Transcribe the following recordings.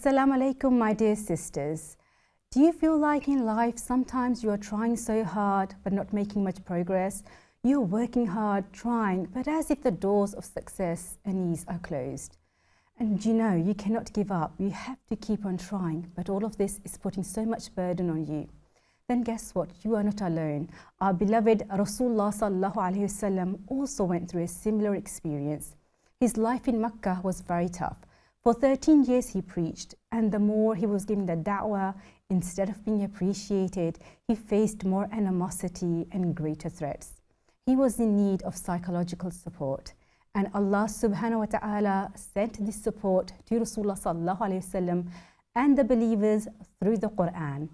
Assalamu alaikum, my dear sisters. Do you feel like in life sometimes you are trying so hard but not making much progress? You're working hard, trying, but as if the doors of success and ease are closed. And you know, you cannot give up. You have to keep on trying, but all of this is putting so much burden on you. Then guess what? You are not alone. Our beloved Rasulullah sallallahu alaihi wasallam also went through a similar experience. His life in Mecca was very tough. For 13 years he preached, and the more he was given the da'wah, instead of being appreciated, he faced more animosity and greater threats. He was in need of psychological support, and Allah subhanahu wa ta'ala sent this support to Rasulullah sallallahu alaihi wasallam and the believers through the Quran.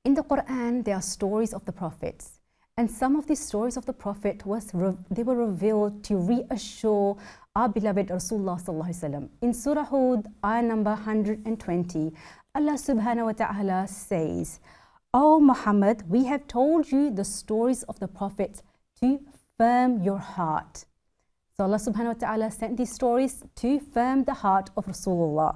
In the Quran, there are stories of the prophets, and some of these stories of the prophet they were revealed to reassure our beloved Rasulullah sallallahu alaihi wasallam. In Surah Hud, ayah number 120, Allah subhanahu wa ta'ala says, "O Muhammad, we have told you the stories of the prophets to firm your heart." So Allah subhanahu wa ta'ala sent these stories to firm the heart of Rasulullah.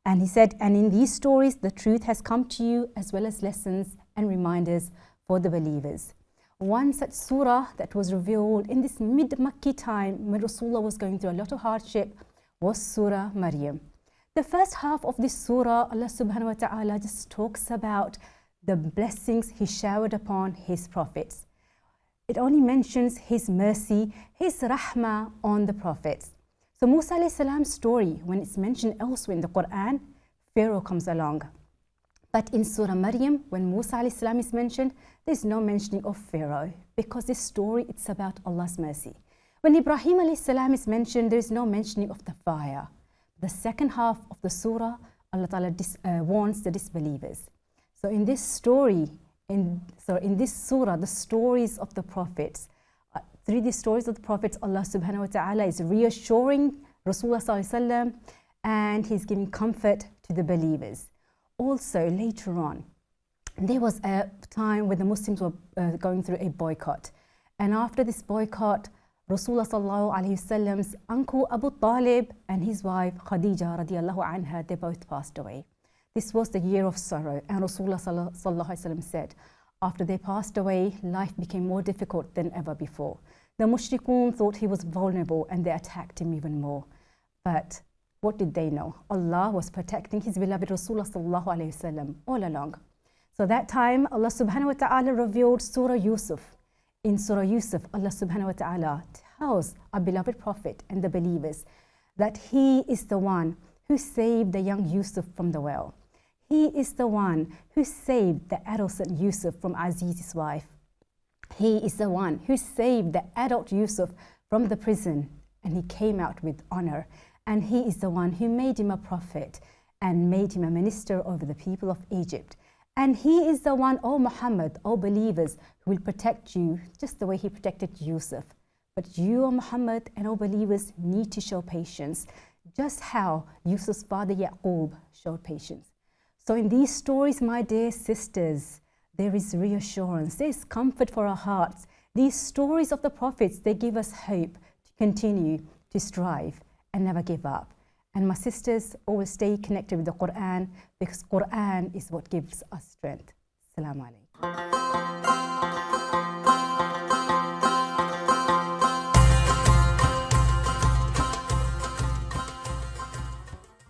And he said, and in these stories, the truth has come to you as well as lessons and reminders for the believers. One such surah that was revealed in this mid-Makki time when Rasulullah was going through a lot of hardship was Surah Maryam. The first half of this surah, Allah subhanahu wa ta'ala just talks about the blessings he showered upon his prophets. It only mentions his mercy, his rahmah on the prophets. So Musa alayhi salam's story, when it's mentioned elsewhere in the Quran, Pharaoh comes along. But in Surah Maryam, when Musa alayhi salam is mentioned, there's no mentioning of Pharaoh, because this story, it's about Allah's mercy. When Ibrahim alayhi salam is mentioned, there's no mentioning of the fire. The second half of the surah, Allah Ta'ala warns the disbelievers. So in this story, in this surah, the stories of the prophets, through the stories of the prophets, Allah subhanahu wa ta'ala is reassuring Rasulullah sallallahu alaihi wasallam, and he's giving comfort to the believers. Also, later on, there was a time when the Muslims were going through a boycott. And after this boycott, Rasulullah sallallahu alaihi wasallam's uncle Abu Talib and his wife Khadija radiallahu anha, they both passed away. This was the year of sorrow, and Rasulullah sallallahu alaihi wasallam said, after they passed away, life became more difficult than ever before. The mushrikun thought he was vulnerable and they attacked him even more. But what did they know? Allah was protecting his beloved Rasulullah sallallahu alaihi wasallam all along. So that time, Allah subhanahu wa ta'ala revealed Surah Yusuf. In Surah Yusuf, Allah subhanahu wa ta'ala tells our beloved Prophet and the believers that he is the one who saved the young Yusuf from the well. He is the one who saved the adolescent Yusuf from Aziz's wife. He is the one who saved the adult Yusuf from the prison, and he came out with honor. And he is the one who made him a prophet and made him a minister over the people of Egypt. And he is the one, O Muhammad, O believers, who will protect you just the way he protected Yusuf. But you, O Muhammad, and O believers, need to show patience, just how Yusuf's father Yaqub showed patience. So in these stories, my dear sisters, there is reassurance, there is comfort for our hearts. These stories of the prophets, they give us hope to continue to strive and never give up. And my sisters, always stay connected with the Quran, because Quran is what gives us strength. Assalamu alaikum.